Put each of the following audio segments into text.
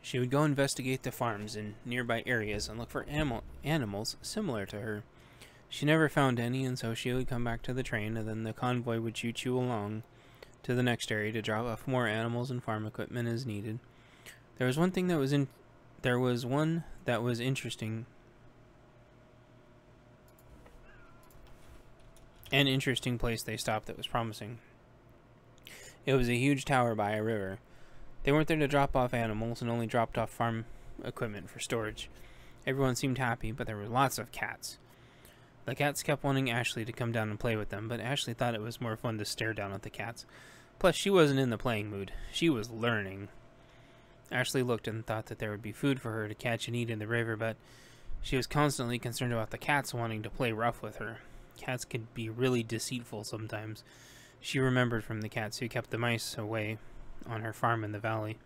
She would go investigate the farms in nearby areas and look for animals similar to her. She never found any, and so she would come back to the train, and then the convoy would choo-choo along to the next area to drop off more animals and farm equipment as needed. There was one that was interesting. An interesting place they stopped that was promising. It was a huge tower by a river. They weren't there to drop off animals and only dropped off farm equipment for storage. Everyone seemed happy, but there were lots of cats. The cats kept wanting Ashley to come down and play with them, but Ashley thought it was more fun to stare down at the cats. Plus, she wasn't in the playing mood. She was learning. Ashley looked and thought that there would be food for her to catch and eat in the river, but she was constantly concerned about the cats wanting to play rough with her. Cats could be really deceitful sometimes. She remembered from the cats who kept the mice away on her farm in the valley.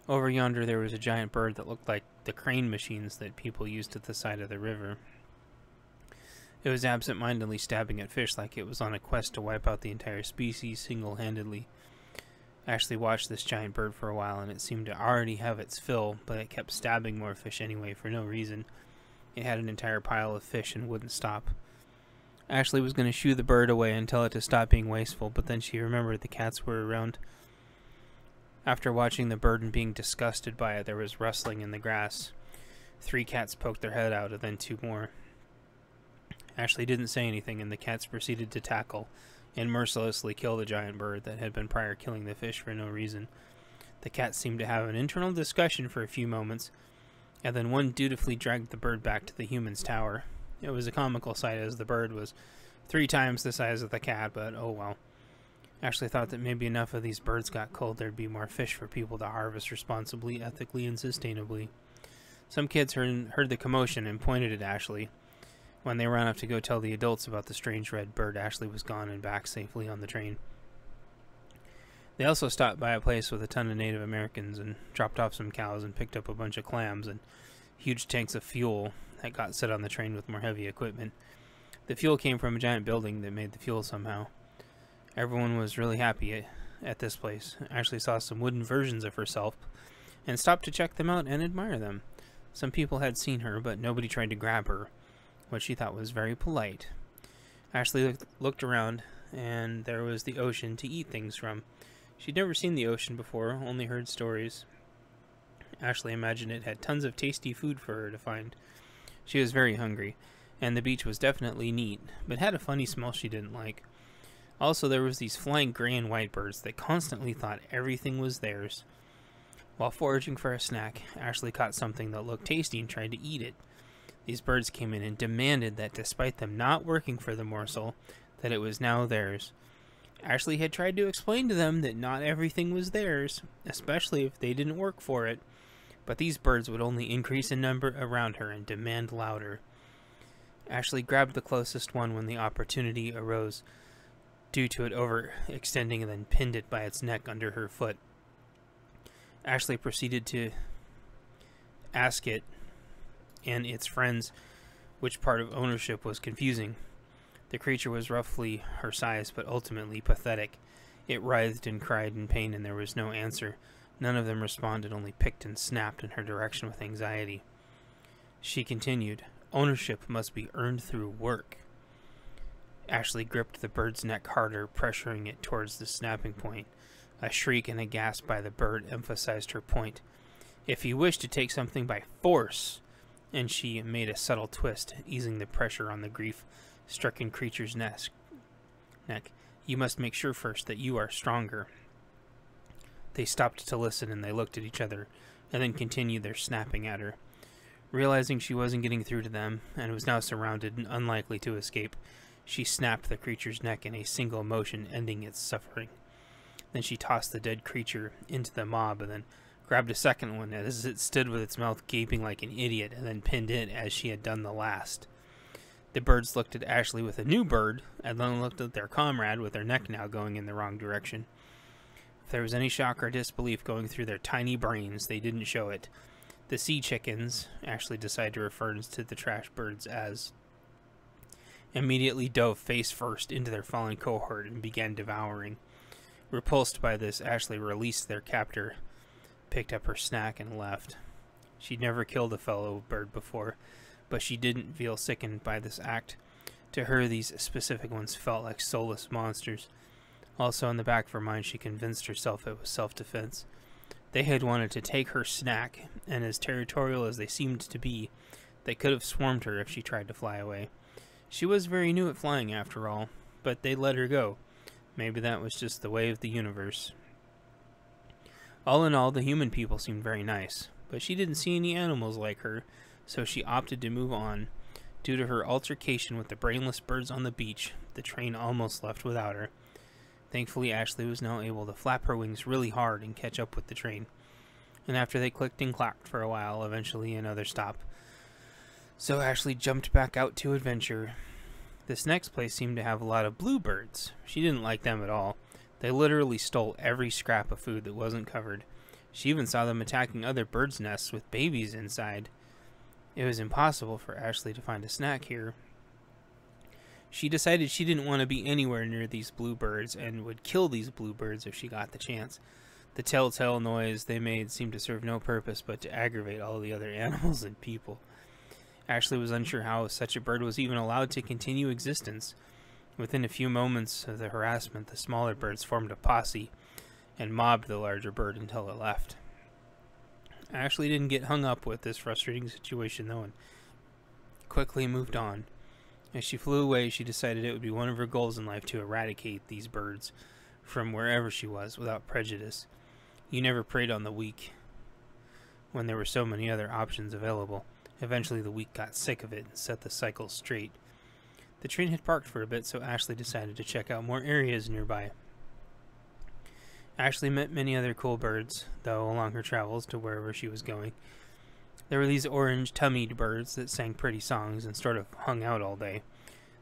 Over yonder there was a giant bird that looked like the crane machines that people used at the side of the river. It was absent-mindedly stabbing at fish like it was on a quest to wipe out the entire species single-handedly. Ashley watched this giant bird for a while, and it seemed to already have its fill, but it kept stabbing more fish anyway for no reason. It had an entire pile of fish and wouldn't stop. Ashley was going to shoo the bird away and tell it to stop being wasteful, but then she remembered the cats were around. After watching the bird and being disgusted by it, there was rustling in the grass. 3 cats poked their head out, and then 2 more. Ashley didn't say anything, and the cats proceeded to tackle and mercilessly kill the giant bird that had been prior killing the fish for no reason. The cats seemed to have an internal discussion for a few moments, and then one dutifully dragged the bird back to the human's tower. It was a comical sight, as the bird was 3 times the size of the cat, but oh well. Ashley thought that maybe enough of these birds got cold, there'd be more fish for people to harvest responsibly, ethically, and sustainably. Some kids heard the commotion and pointed at Ashley. When they ran up to go tell the adults about the strange red bird, Ashley was gone and back safely on the train. They also stopped by a place with a ton of Native Americans and dropped off some cows and picked up a bunch of clams and huge tanks of fuel that got set on the train with more heavy equipment. The fuel came from a giant building that made the fuel somehow. Everyone was really happy at this place. Ashley saw some wooden versions of herself and stopped to check them out and admire them. Some people had seen her, but nobody tried to grab her, what she thought was very polite. Ashley looked around, and there was the ocean to eat things from. She'd never seen the ocean before, only heard stories. Ashley imagined it had tons of tasty food for her to find. She was very hungry, and the beach was definitely neat, but had a funny smell she didn't like. Also, there was these flying gray and white birds that constantly thought everything was theirs. While foraging for a snack, Ashley caught something that looked tasty and tried to eat it. These birds came in and demanded that despite them not working for the morsel, that it was now theirs. Ashley had tried to explain to them that not everything was theirs, especially if they didn't work for it, but these birds would only increase in number around her and demand louder. Ashley grabbed the closest one when the opportunity arose, due to it overextending, and then pinned it by its neck under her foot. Ashley proceeded to ask it and its friends which part of ownership was confusing. The creature was roughly her size, but ultimately pathetic. It writhed and cried in pain, and there was no answer. None of them responded, only picked and snapped in her direction with anxiety. She continued, "Ownership must be earned through work." Ashley gripped the bird's neck harder, pressuring it towards the snapping point. A shriek and a gasp by the bird emphasized her point. "If you wish to take something by force," and she made a subtle twist, easing the pressure on the grief-stricken creature's neck, "you must make sure first that you are stronger." They stopped to listen, and they looked at each other, and then continued their snapping at her. Realizing she wasn't getting through to them, and was now surrounded and unlikely to escape, she snapped the creature's neck in a single motion, ending its suffering. Then she tossed the dead creature into the mob, and then grabbed a second one as it stood with its mouth gaping like an idiot, and then pinned it as she had done the last. The birds looked at Ashley with a new bird, and then looked at their comrade with their neck now going in the wrong direction. If there was any shock or disbelief going through their tiny brains, they didn't show it. The sea chickens, Ashley decided to refer to the trash birds as, immediately dove face first into their fallen cohort and began devouring. Repulsed by this, Ashley released their captor, picked up her snack, and left. She'd never killed a fellow bird before, but she didn't feel sickened by this act. To her, these specific ones felt like soulless monsters. Also, in the back of her mind, she convinced herself it was self-defense. They had wanted to take her snack, and as territorial as they seemed to be, they could have swarmed her if she tried to fly away. She was very new at flying, after all, but they let her go. Maybe that was just the way of the universe. All in all, the human people seemed very nice, but she didn't see any animals like her, so she opted to move on. Due to her altercation with the brainless birds on the beach, the train almost left without her. Thankfully, Ashley was now able to flap her wings really hard and catch up with the train. And after they clicked and clacked for a while, eventually another stop. So Ashley jumped back out to adventure. This next place seemed to have a lot of bluebirds. She didn't like them at all. They literally stole every scrap of food that wasn't covered. She even saw them attacking other birds' nests with babies inside. It was impossible for Ashley to find a snack here. She decided she didn't want to be anywhere near these bluebirds and would kill these bluebirds if she got the chance. The telltale noise they made seemed to serve no purpose but to aggravate all the other animals and people. Ashley was unsure how such a bird was even allowed to continue existence. Within a few moments of the harassment, the smaller birds formed a posse and mobbed the larger bird until it left. Ashley didn't get hung up with this frustrating situation though, and quickly moved on. As she flew away, she decided it would be one of her goals in life to eradicate these birds from wherever she was without prejudice. You never preyed on the weak when there were so many other options available. Eventually the weak got sick of it and set the cycle straight. The train had parked for a bit, so Ashley decided to check out more areas nearby. Ashley met many other cool birds, though, along her travels to wherever she was going. There were these orange-tummied birds that sang pretty songs and sort of hung out all day.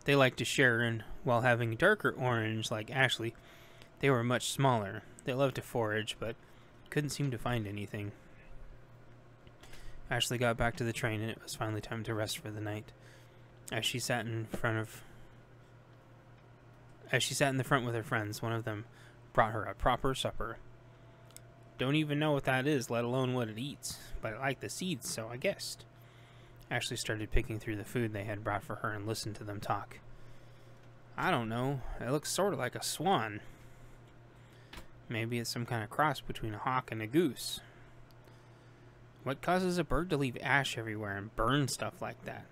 They liked to share, and while having darker orange like Ashley, they were much smaller. They loved to forage, but couldn't seem to find anything. Ashley got back to the train, and it was finally time to rest for the night. As she sat in the front with her friends, one of them brought her a proper supper. Don't even know what that is, let alone what it eats, but I like the seeds, so I guessed. Ashley started picking through the food they had brought for her and listened to them talk. I don't know, it looks sort of like a swan. Maybe it's some kind of cross between a hawk and a goose. What causes a bird to leave ash everywhere and burn stuff like that?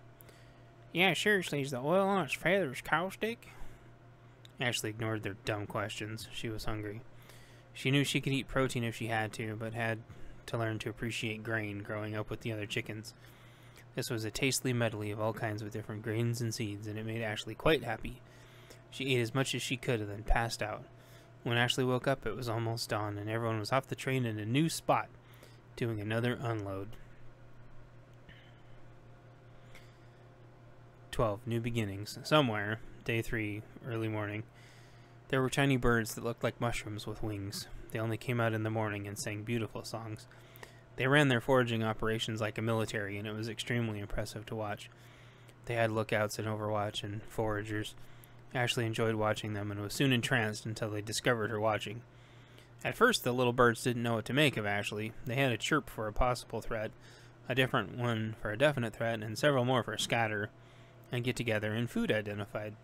Yeah, seriously, is the oil on its feathers caustic? Ashley ignored their dumb questions. She was hungry. She knew she could eat protein if she had to, but had to learn to appreciate grain growing up with the other chickens. This was a tasty medley of all kinds of different grains and seeds, and it made Ashley quite happy. She ate as much as she could and then passed out. When Ashley woke up, it was almost dawn, and everyone was off the train in a new spot, doing another unload. 12. New beginnings. Somewhere, day 3, early morning, there were tiny birds that looked like mushrooms with wings. They only came out in the morning and sang beautiful songs. They ran their foraging operations like a military, and it was extremely impressive to watch. They had lookouts and overwatch and foragers. Ashley enjoyed watching them and was soon entranced until they discovered her watching. At first, the little birds didn't know what to make of Ashley. They had a chirp for a possible threat, a different one for a definite threat, and several more for scatter and get together and food identified.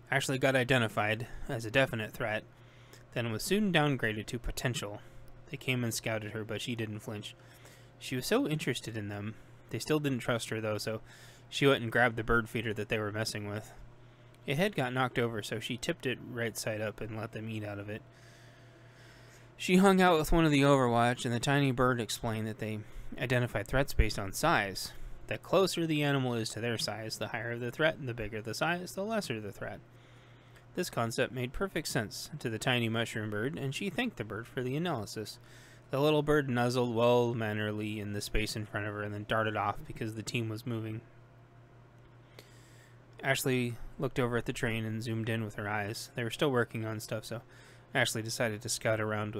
Ashley got identified as a definite threat, then was soon downgraded to potential. They came and scouted her, but she didn't flinch. She was so interested in them. They still didn't trust her, though, so she went and grabbed the bird feeder that they were messing with. It had got knocked over, so she tipped it right side up and let them eat out of it. She hung out with one of the Overwatch, and the tiny bird explained that they identified threats based on size. The closer the animal is to their size, the higher the threat, and the bigger the size, the lesser the threat. This concept made perfect sense to the tiny mushroom bird, and she thanked the bird for the analysis. The little bird nuzzled well-mannerly in the space in front of her and then darted off because the team was moving. Ashley looked over at the train and zoomed in with her eyes. They were still working on stuff, so Ashley decided to scout around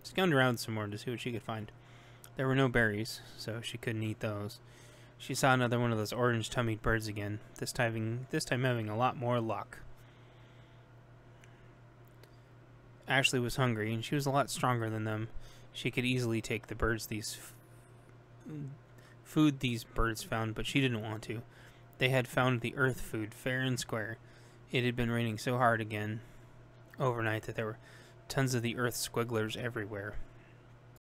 some more to see what she could find. There were no berries, so she couldn't eat those. She saw another one of those orange-tummied birds again, this time having a lot more luck. Ashley was hungry, and she was a lot stronger than them. She could easily take the birds food these birds found, but she didn't want to. They had found the earth food fair and square. It had been raining so hard again overnight that there were tons of the earth squigglers everywhere.